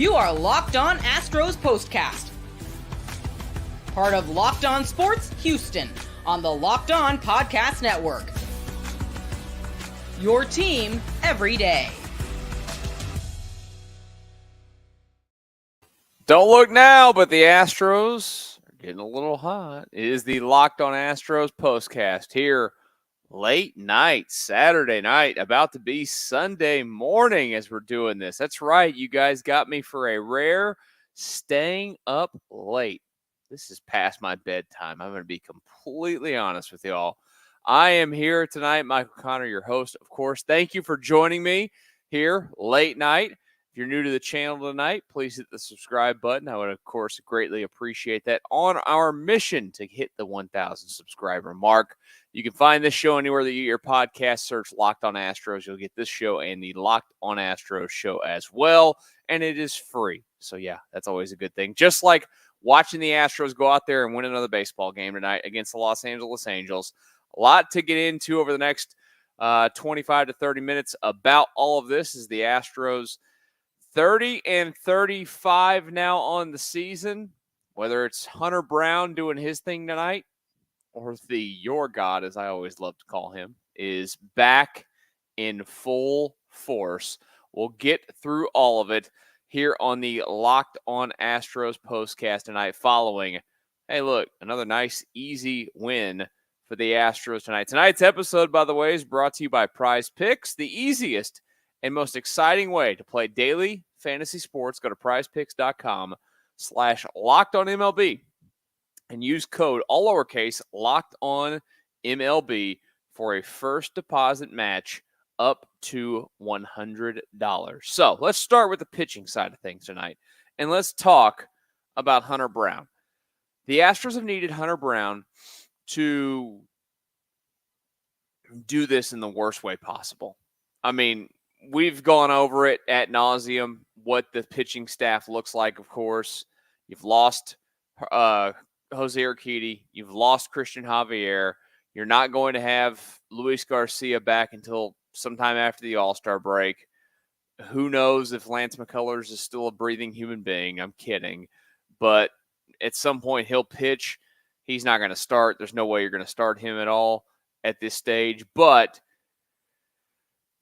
You are Locked On Astros Postcast, part of Locked On Sports Houston on the Locked On Podcast Network. Your team every day. Don't look now, but the Astros are getting a little hot. It is the Locked On Astros Postcast here late night, Saturday night, about to be Sunday morning as we're doing this. That's right. You guys got me for a rare staying up late. This is past my bedtime. I'm going to be completely honest with y'all. I am here tonight, Michael Connor, your host, of course. Thank you for joining me here late night. If you're new to the channel tonight, please hit the subscribe button. I would, of course, greatly appreciate that on our mission to hit the 1,000 subscriber mark. You can find this show anywhere that you get your podcast. Search Locked On Astros. You'll get this show and the Locked On Astros show as well, and it is free. So, yeah, that's always a good thing. Just like watching the Astros go out there and win another baseball game tonight against the Los Angeles Angels. A lot to get into over the next 25 to 30 minutes about all of this as the Astros 30-35 now on the season, whether it's Hunter Brown doing his thing tonight or your God, as I always love to call him, is back in full force. We'll get through all of it here on the Locked On Astros Postcast tonight following, hey, look, another nice, easy win for the Astros tonight. Tonight's episode, by the way, is brought to you by PrizePicks, the easiest and most exciting way to play daily fantasy sports. Go to prizepicks.com/LockedOnMLB and use code all lowercase LockedOnMLB for a first deposit match up to $100. So let's start with the pitching side of things tonight, and let's talk about Hunter Brown. The Astros have needed Hunter Brown to do this in the worst way possible. I mean, we've gone over it ad nauseum, what the pitching staff looks like, of course. You've lost Jose Urquidy. You've lost Christian Javier. You're not going to have Luis Garcia back until sometime after the All-Star break. Who knows if Lance McCullers is still a breathing human being. I'm kidding. But at some point, he'll pitch. He's not going to start. There's no way you're going to start him at all at this stage. But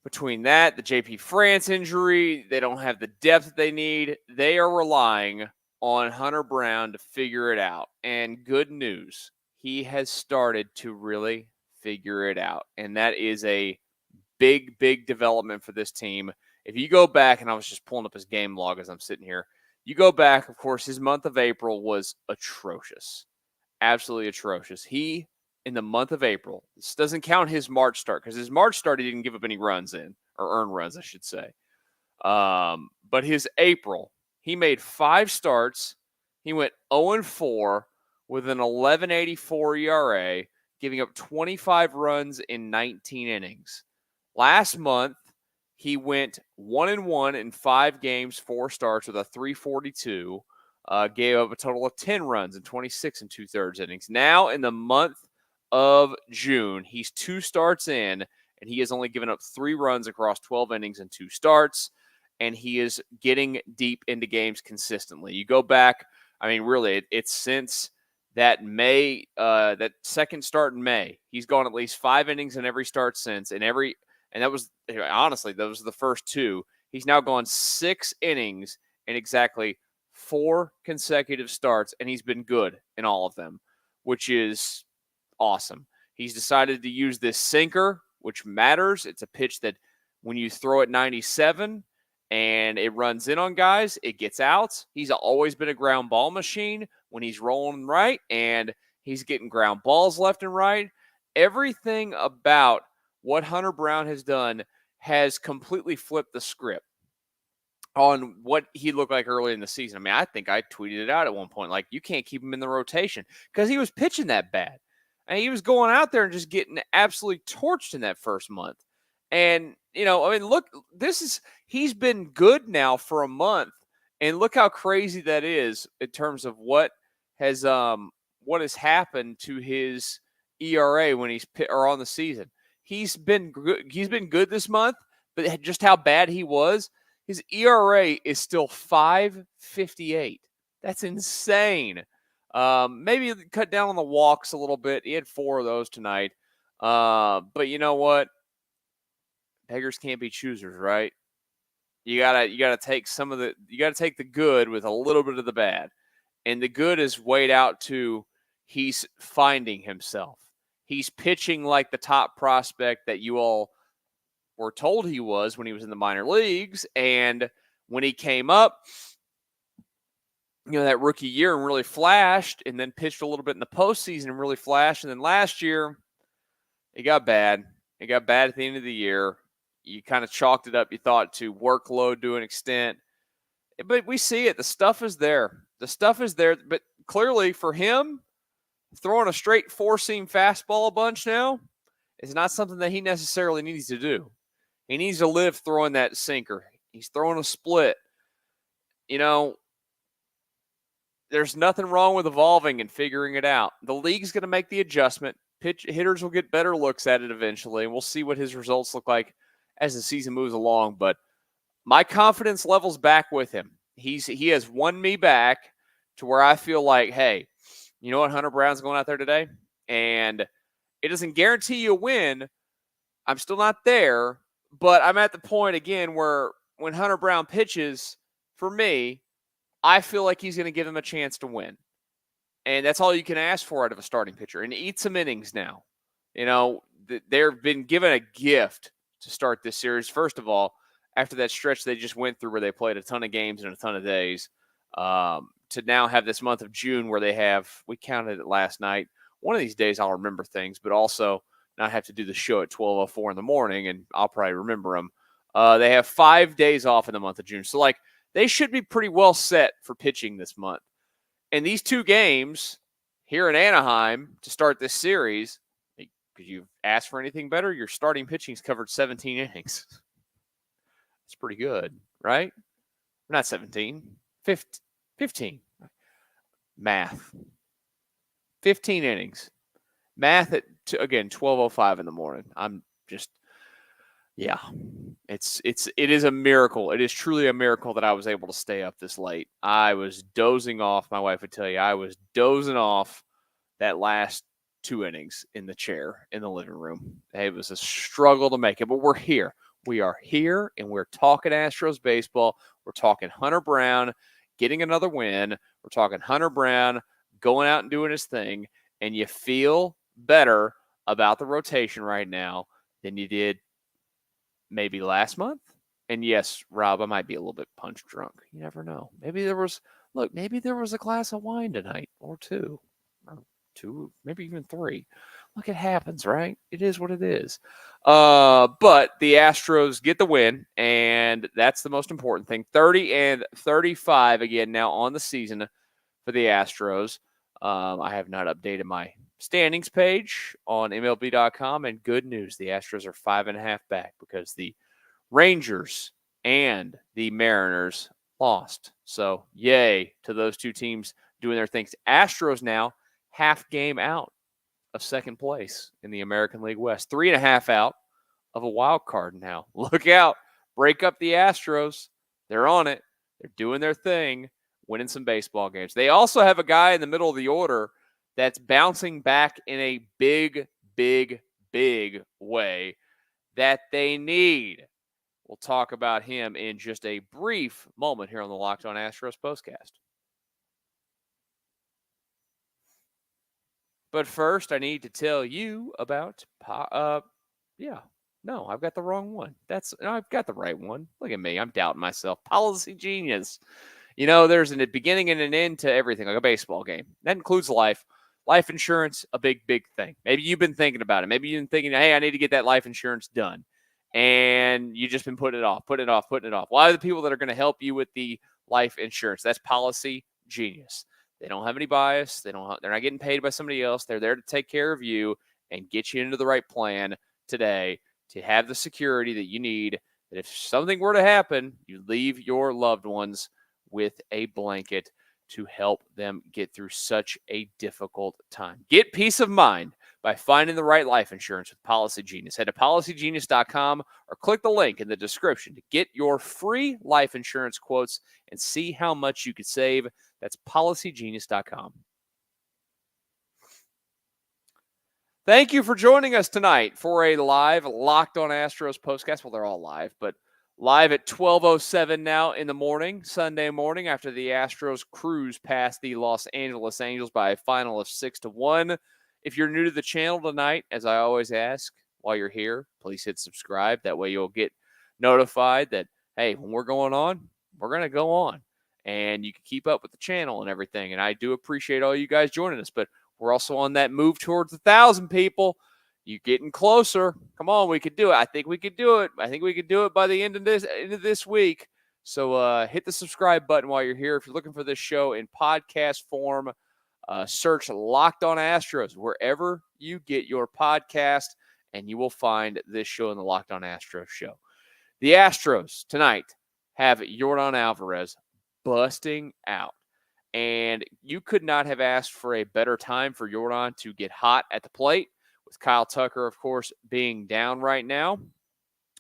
between that, the JP France injury, they don't have the depth that they need. They are relying on Hunter Brown to figure it out. And good news, he has started to really figure it out. And that is a big, big development for this team. If you go back, and I was just pulling up his game log as I'm sitting here, you go back, of course, his month of April was atrocious. Absolutely atrocious. He, in the month of April, this doesn't count his March start, because his March start, he didn't give up any runs in, or earned runs, I should say. But his April, he made 5 starts. He went 0-4 with an 11.84 ERA, giving up 25 runs in 19 innings. Last month, he went 1-1 in 5 games, 4 starts with a 3.42. Gave up a total of 10 runs in 26 and 2/3 innings. Now, in the month of June, he's 2 starts in, and he has only given up 3 runs across 12 innings and 2 starts, and he is getting deep into games consistently. You go back, I mean, really, it's since that May, that second start in May. He's gone at least 5 innings in every start since, and that was, honestly, those are the first 2. He's now gone 6 innings in exactly 4 consecutive starts, and he's been good in all of them, which is awesome. He's decided to use this sinker, which matters. It's a pitch that when you throw it 97 and it runs in on guys, it gets out. He's always been a ground ball machine when he's rolling right, and he's getting ground balls left and right. Everything about what Hunter Brown has done has completely flipped the script on what he looked like early in the season. I mean, I think I tweeted it out at one point, like, you can't keep him in the rotation because he was pitching that bad. And he was going out there and just getting absolutely torched in that first month. And, I mean, look, he's been good now for a month. And look how crazy that is in terms of what has happened to his ERA when he's on the season. He's been good this month, but just how bad he was. His ERA is still 5.58. That's insane. Maybe cut down on the walks a little bit. He had 4 of those tonight. But you know what? Beggars can't be choosers, right? You gotta take take the good with a little bit of the bad. And the good is weighed out to he's finding himself. He's pitching like the top prospect that you all were told he was when he was in the minor leagues. And when he came up, that rookie year and really flashed, and then pitched a little bit in the postseason and really flashed. And then last year, it got bad. It got bad at the end of the year. You kind of chalked it up, you thought, to workload to an extent. But we see it. The stuff is there. The stuff is there. But clearly for him, throwing a straight 4-seam fastball a bunch now is not something that he necessarily needs to do. He needs to live throwing that sinker. He's throwing a split. There's nothing wrong with evolving and figuring it out. The league's going to make the adjustment. Hitters will get better looks at it eventually, and we'll see what his results look like as the season moves along. But my confidence level's back with him. He has won me back to where I feel like, hey, you know what, Hunter Brown's going out there today, and it doesn't guarantee you a win. I'm still not there, but I'm at the point again where when Hunter Brown pitches, for me, I feel like he's going to give him a chance to win. And that's all you can ask for out of a starting pitcher. And eat some innings now. They've been given a gift to start this series. First of all, after that stretch they just went through where they played a ton of games in a ton of days, to now have this month of June where we counted it last night. One of these days I'll remember things, but also not have to do the show at 12:04 in the morning, and I'll probably remember them. They have 5 days off in the month of June. So, they should be pretty well set for pitching this month. And these 2 games here in Anaheim to start this series, because you've asked for anything better, your starting pitching's covered 17 innings. It's pretty good, right? Not 17, 15. Math. 15 innings. Math at, again, 12:05 in the morning. It is a miracle. It is truly a miracle that I was able to stay up this late. I was dozing off. My wife would tell you I was dozing off that last 2 innings in the chair in the living room. It was a struggle to make it, but we're here. We are here, and we're talking Astros baseball. We're talking Hunter Brown getting another win. We're talking Hunter Brown going out and doing his thing, and you feel better about the rotation right now than you did maybe last month. And yes, Rob, I might be a little bit punch drunk. You never know. Maybe there was a glass of wine tonight, or 2, maybe even 3. Look, it happens, right? It is what it is. But the Astros get the win, and that's the most important thing. 30-35 again now on the season for the Astros. I have not updated my standings page on MLB.com, and good news, the Astros are 5.5 back because the Rangers and the Mariners lost. So yay to those 2 teams doing their things. Astros now half game out of second place in the American League West, 3.5 out of a wild card now. Look out, break up the Astros. They're on it. They're doing their thing, winning some baseball games. They also have a guy in the middle of the order that's bouncing back in a big, big, big way that they need. We'll talk about him in just a brief moment here on the Locked On Astros Postcast. But first, I need to tell you about, I've got the wrong one. I've got the right one. Look at me. I'm doubting myself. Policygenius. There's a beginning and an end to everything, like a baseball game. That includes life. Life insurance, a big, big thing. Maybe you've been thinking about it. Maybe you've been thinking, hey, I need to get that life insurance done. And you've just been putting it off. Why are the people that are going to help you with the life insurance? That's Policygenius. They don't have any bias. They're not getting paid by somebody else. They're there to take care of you and get you into the right plan today to have the security that you need. That if something were to happen, you leave your loved ones with a blanket to help them get through such a difficult time. Get peace of mind. by finding the right life insurance with Policygenius. Head to policygenius.com or click the link in the description to get your free life insurance quotes and see how much you could save. That's policygenius.com. Thank you for joining us tonight for a live Locked On Astros postcast. Well, they're all live, but live at 12:07 now in the morning, Sunday morning, after the Astros cruise past the Los Angeles Angels by a final of 6-1. If you're new to the channel tonight, as I always ask, while you're here, please hit subscribe. That way you'll get notified that, hey, when we're going on, we're going to go on. And you can keep up with the channel and everything. And I do appreciate all you guys joining us, but we're also on that move towards 1,000 people. You're getting closer. Come on, we could do it. I think we could do it. I think we could do it by the end of this week. So hit the subscribe button while you're here. If you're looking for this show in podcast form, search Locked On Astros wherever you get your podcast, and you will find this show in the Locked On Astros show. The Astros tonight have Yordan Alvarez busting out. And you could not have asked for a better time for Yordan to get hot at the plate, with Kyle Tucker, of course, being down right now.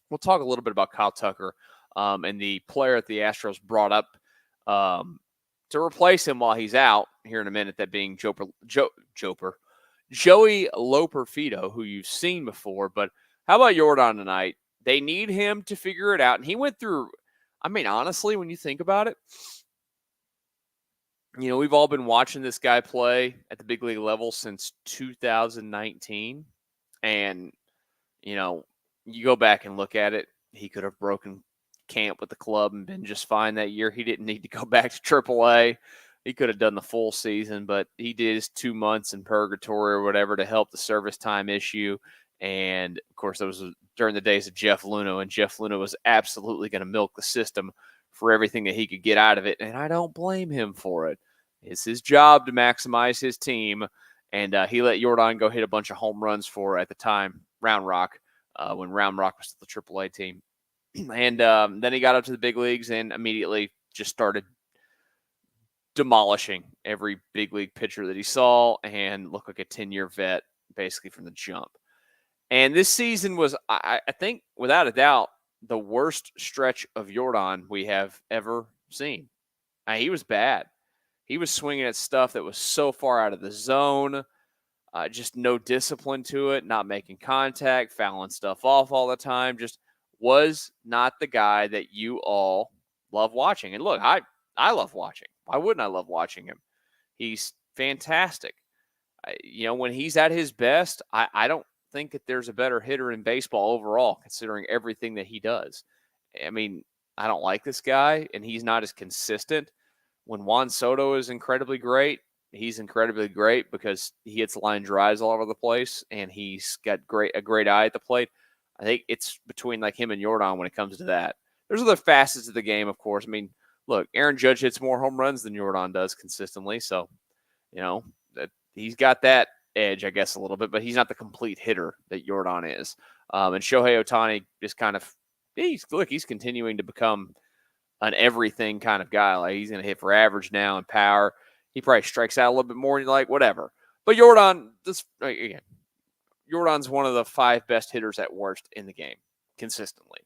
We'll talk a little bit about Kyle Tucker and the player that the Astros brought up to replace him while he's out here in a minute, that being Joey Loperfido, who you've seen before. But how about Yordan tonight? They need him to figure it out. And he went through, I mean, honestly, when you think about it, you know, we've all been watching this guy play at the big league level since 2019. And, you know, you go back and look at it, he could have broken camp with the club and been just fine that year. He didn't need to go back to AAA. He could have done the full season, but he did his 2 months in purgatory or whatever to help the service time issue. And, of course, that was during the days of Jeff Luhnow, and Jeff Luhnow was absolutely going to milk the system for everything that he could get out of it, and I don't blame him for it. It's his job to maximize his team, and he let Yordan go hit a bunch of home runs for, at the time, Round Rock, when Round Rock was the AAA team. And then he got up to the big leagues and immediately just started demolishing every big league pitcher that he saw and looked like a 10-year vet basically from the jump. And this season was, I think, without a doubt, the worst stretch of Yordan we have ever seen. He was bad. He was swinging at stuff that was so far out of the zone, just no discipline to it, not making contact, fouling stuff off all the time. Just was not the guy that you all love watching. And look, I love watching. Why wouldn't I love watching him? He's fantastic. You know, when he's at his best, I don't think that there's a better hitter in baseball overall, considering everything that he does. I mean, I don't like this guy, and he's not as consistent. When Juan Soto is incredibly great, he's incredibly great because he hits line drives all over the place, and he's got a great eye at the plate. I think it's between like him and Yordan when it comes to that. There's other facets of the game, of course. I mean, look, Aaron Judge hits more home runs than Yordan does consistently, so you know that he's got that edge, I guess, a little bit, but he's not the complete hitter that Yordan is. And Shohei Ohtani just kind of, he's continuing to become an everything kind of guy. Like, he's going to hit for average now and power. He probably strikes out a little bit more, and you're like, whatever. But Yordan, again, Yordan's one of the 5 best hitters at worst in the game consistently.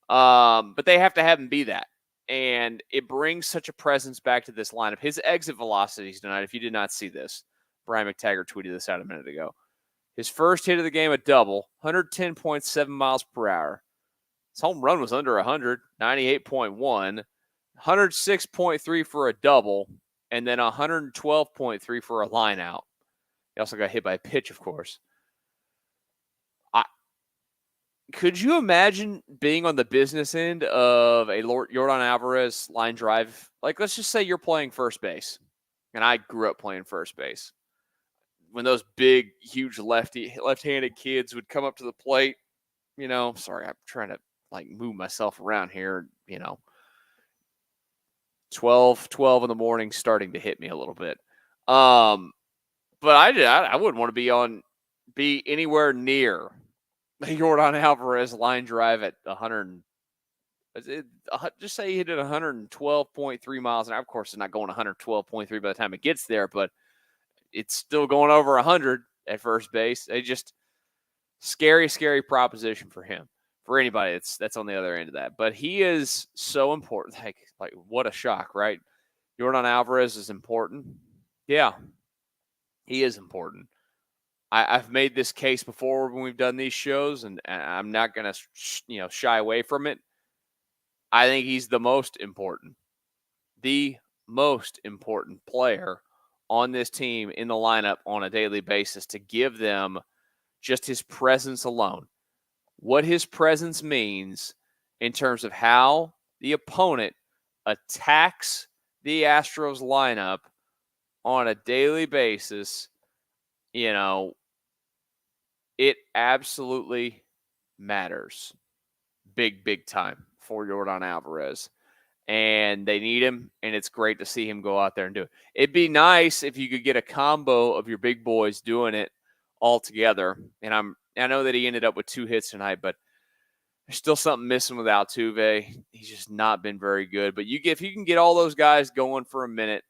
But they have to have him be that. And it brings such a presence back to this lineup. His exit velocities tonight, if you did not see this, Brian McTaggart tweeted this out a minute ago. His first hit of the game, a double, 110.7 miles per hour. His home run was under 100, 98.1, 106.3 for a double, and then 112.3 for a line out. He also got hit by a pitch, of course. Could you imagine being on the business end of a Yordan Alvarez line drive? Like, let's just say you're playing first base, and I grew up playing first base. When those big, huge left-handed kids would come up to the plate, you know, sorry, I'm trying to like move myself around here, you know, 12 in the morning starting to hit me a little bit. But I wouldn't want to be anywhere near the Yordan Alvarez line drive at 100. Just say he hit it 112.3 miles an hour. Of course, it's not going 112.3 by the time it gets there, but it's still going over 100 at first base. They just scary proposition for him, for anybody that's on the other end of that. But he is so important. Like what a shock, right? Yordan Alvarez is important. Yeah, he is important. I've made this case before when we've done these shows, and I'm not going to shy away from it. I think he's the most important player on this team in the lineup on a daily basis, to give them just his presence alone. What his presence means in terms of how the opponent attacks the Astros lineup on a daily basis, it absolutely matters. Big time for Yordan Alvarez. And they need him, and it's great to see him go out there and do it. It'd be nice if you could get a combo of your big boys doing it all together. And I know that he ended up with 2 hits tonight, but there's still something missing with Altuve. He's just not been very good. But if you can get all those guys going for a minute,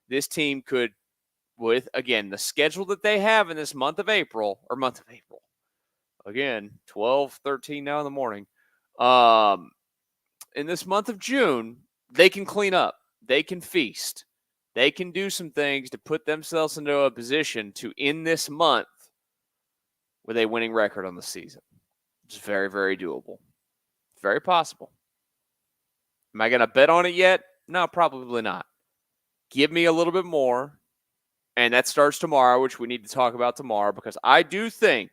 this team could, with, again, the schedule that they have in this month of April, again, 12:13 now in the morning, in this month of June, they can clean up. They can feast. They can do some things to put themselves into a position to end this month with a winning record on the season. It's very, very doable. It's very possible. Am I going to bet on it yet? No, probably not. Give me a little bit more, and that starts tomorrow, which we need to talk about tomorrow, because I do think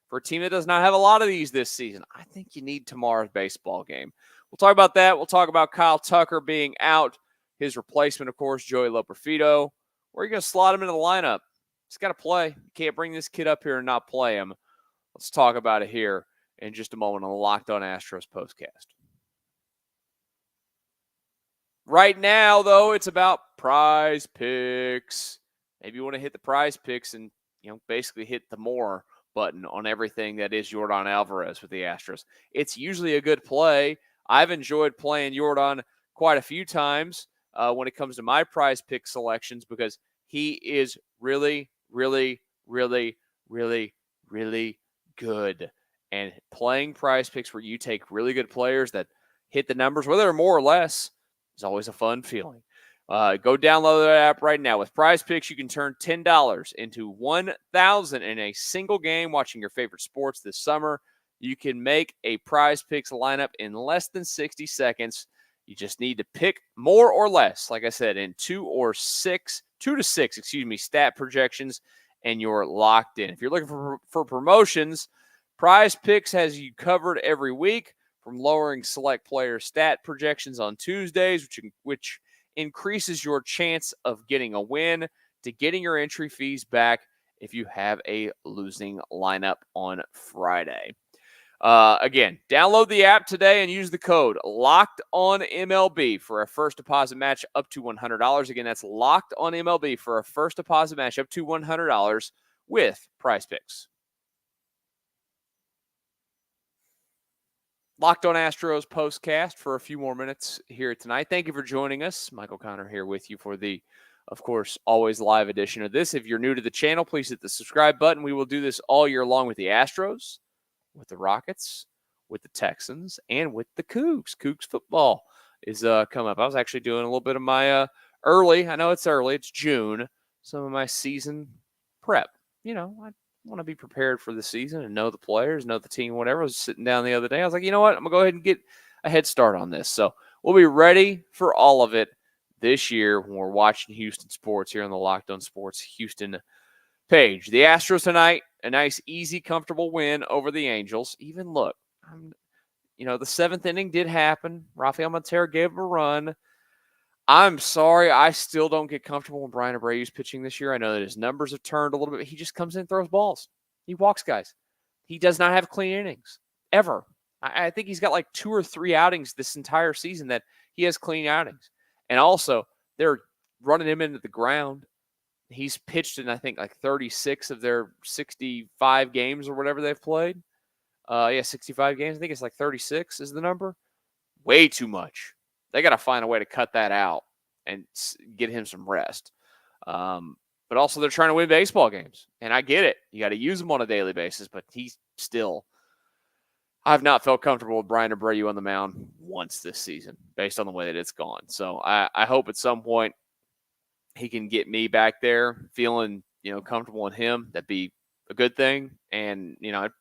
for a team that does not have a lot of these this season, I think you need tomorrow's baseball game. We'll talk about that. We'll talk about Kyle Tucker being out. His replacement, of course, Joey Loperfido. Where are you going to slot him into the lineup? He's got to play. You can't bring this kid up here and not play him. Let's talk about it here in just a moment on the Locked On Astros Postcast. Right now, though, it's about PrizePicks. Maybe you want to hit the PrizePicks and basically hit the more button on everything that is Yordan Alvarez with the Astros. It's usually a good play. I've enjoyed playing Yordan quite a few times when it comes to my PrizePick selections, because he is really, really, really, really, really good. And playing PrizePicks where you take really good players that hit the numbers, whether they're more or less, is always a fun feeling. Go download that app right now. With PrizePicks, you can turn $10 into $1,000 in a single game watching your favorite sports this summer. You can make a PrizePicks lineup in less than 60 seconds. You just need to pick more or less, like I said, in 2 to 6 stat projections, and you're locked in. If you're looking for promotions, PrizePicks has you covered every week, from lowering select player stat projections on Tuesdays, which increases your chance of getting a win, to getting your entry fees back if you have a losing lineup on Friday. Again, download the app today and use the code LOCKEDONMLB for a first deposit match up to $100. Again, that's LOCKEDONMLB for a first deposit match up to $100 with PrizePicks. Locked On Astros Postcast for a few more minutes here tonight. Thank you for joining us. Michael Connor here with you for the, of course, always live edition of this. If you're new to the channel, please hit the subscribe button. We will do this all year long with the Astros, with the Rockets, with the Texans, and with the Cougs. Cougs football is coming up. I was actually doing a little bit of my early, I know it's early, it's June, some of my season prep. I want to be prepared for the season and know the players, know the team, whatever. I was sitting down the other day. I was like, you know what? I'm going to go ahead and get a head start on this. So we'll be ready for all of it this year when we're watching Houston sports here on the Locked On Sports Houston page. The Astros tonight, a nice, easy, comfortable win over the Angels. Even look, the 7th inning did happen. Rafael Montero gave him a run. I'm sorry, I still don't get comfortable when Brian Abreu's pitching this year. I know that his numbers have turned a little bit. He just comes in and throws balls. He walks guys. He does not have clean innings, ever. I think he's got like 2 or 3 outings this entire season that he has clean outings. And also, they're running him into the ground. He's pitched in, I think, like 36 of their 65 games or whatever they've played. 65 games. I think it's like 36 is the number. Way too much. They got to find a way to cut that out and get him some rest. But But also they're trying to win baseball games. And I get it. You got to use him on a daily basis, but he's still – I've not felt comfortable with Brian Abreu on the mound once this season based on the way that it's gone. So I hope at some point he can get me back there feeling, comfortable in him. That'd be a good thing. And, I'm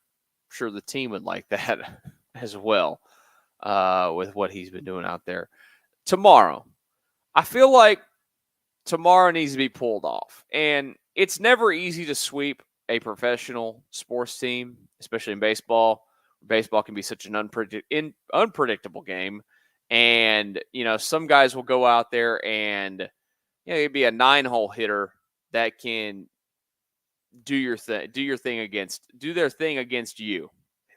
sure the team would like that as well with what he's been doing out there. Tomorrow, I feel like tomorrow needs to be pulled off. And it's never easy to sweep a professional sports team, especially in baseball. Baseball can be such an unpredictable game. And, some guys will go out there and, it'd be a 9-hole hitter that can do their thing against you.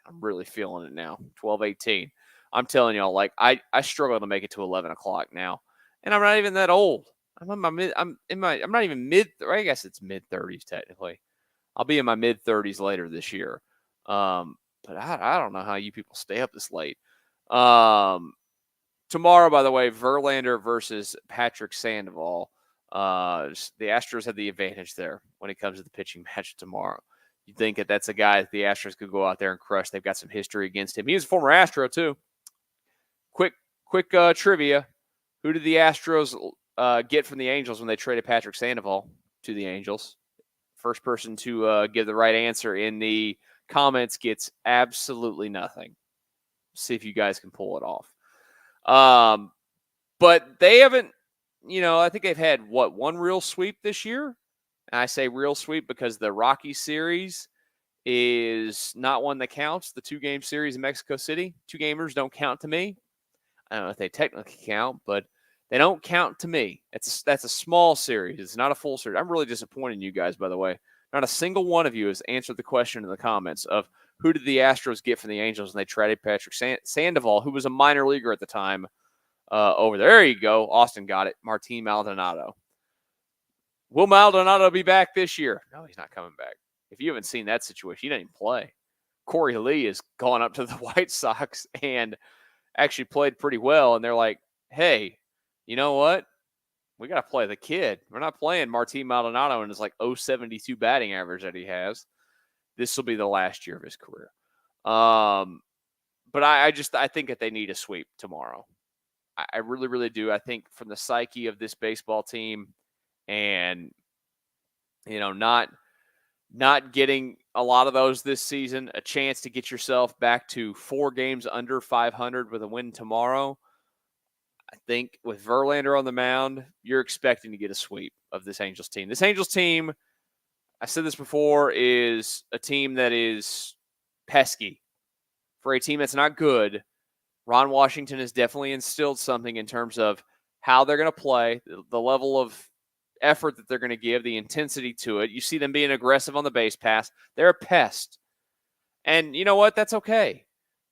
I'm really feeling it now. 12-18. I'm telling y'all, like I struggle to make it to 11 o'clock now. And I'm not even that old. I'm not even mid, I guess it's mid 30s technically. I'll be in my mid 30s later this year. But I don't know how you people stay up this late. Tomorrow, by the way, Verlander versus Patrick Sandoval. The Astros have the advantage there when it comes to the pitching match tomorrow. You think that's a guy that the Astros could go out there and crush. They've got some history against him. He was a former Astro, too. Quick trivia. Who did the Astros get from the Angels when they traded Patrick Sandoval to the Angels? First person to give the right answer in the comments gets absolutely nothing. See if you guys can pull it off. But they haven't, I think they've had one real sweep this year. And I say real sweep because the Rocky series is not one that counts. The 2-game series in Mexico City, 2-gamers don't count to me. I don't know if they technically count, but they don't count to me. That's a small series. It's not a full series. I'm really disappointed in you guys, by the way. Not a single one of you has answered the question in the comments of who did the Astros get from the Angels when they traded Patrick Sandoval, who was a minor leaguer at the time, over there. There you go. Austin got it. Martin Maldonado. Will Maldonado be back this year? No, he's not coming back. If you haven't seen that situation, he didn't even play. Corey Lee has gone up to the White Sox and actually played pretty well. And they're like, hey, you know what? We got to play the kid. We're not playing Martin Maldonado and his like 0.72 batting average that he has. This will be the last year of his career. But I think that they need a sweep tomorrow. I really, really do. I think from the psyche of this baseball team and, not getting a lot of those this season, a chance to get yourself back to 4 games under 500 with a win tomorrow. I think with Verlander on the mound, you're expecting to get a sweep of this Angels team. This Angels team, I said this before, is a team that is pesky. For a team that's not good, Ron Washington has definitely instilled something in terms of how they're going to play, the level of effort that they're going to give, the intensity to it. You see them being aggressive on the base pass. They're a pest. And you know what? That's okay.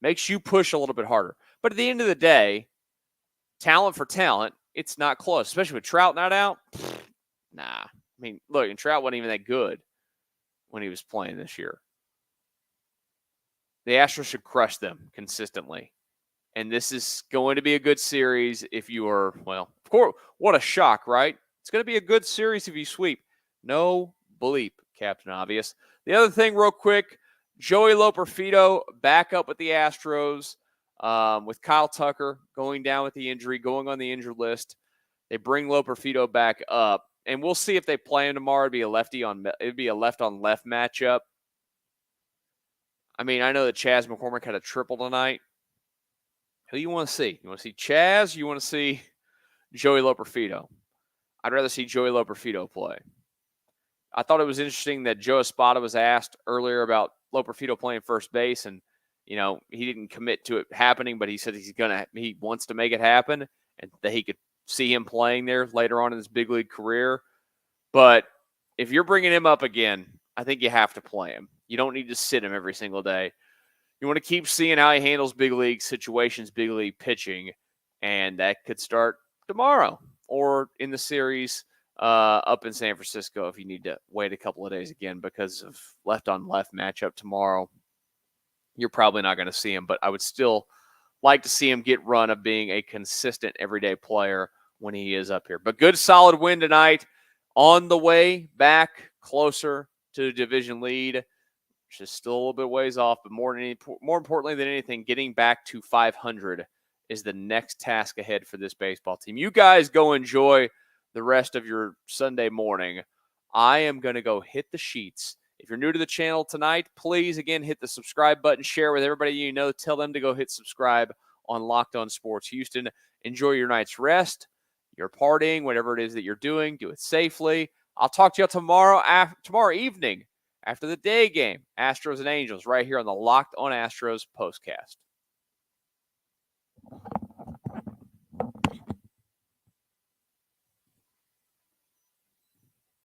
Makes you push a little bit harder. But at the end of the day, talent for talent, it's not close, especially with Trout not out. Nah. I mean, look, and Trout wasn't even that good when he was playing this year. The Astros should crush them consistently. And this is going to be a good series if you are, well, of course, what a shock, right? It's going to be a good series if you sweep. No bleep, Captain Obvious. The other thing real quick, Joey Loperfido back up with the Astros. With Kyle Tucker going down with the injury, going on the injured list. They bring Loperfido back up, and we'll see if they play him tomorrow. It'd be a left-on-left matchup. I mean, I know that Chaz McCormick had a triple tonight. Who do you want to see? You want to see Chaz? You want to see Joey Loperfido? I'd rather see Joey Loperfido play. I thought it was interesting that Joe Espada was asked earlier about Loperfido playing first base, and he didn't commit to it happening, but he said he wants to make it happen and that he could see him playing there later on in his big league career. But if you're bringing him up again, I think you have to play him. You don't need to sit him every single day. You want to keep seeing how he handles big league situations, big league pitching, and that could start tomorrow or in the series up in San Francisco if you need to wait a couple of days again because of left-on-left matchup tomorrow. You're probably not going to see him, but I would still like to see him get run of being a consistent everyday player when he is up here. But good, solid win tonight on the way back closer to the division lead, which is still a little bit ways off, but more importantly than anything, getting back to 500 is the next task ahead for this baseball team. You guys go enjoy the rest of your Sunday morning. I am going to go hit the sheets. If you're new to the channel tonight, please, again, hit the subscribe button, share with everybody you know, tell them to go hit subscribe on Locked On Sports Houston. Enjoy your night's rest, your partying, whatever it is that you're doing. Do it safely. I'll talk to you tomorrow evening after the day game, Astros and Angels, right here on the Locked On Astros Postcast.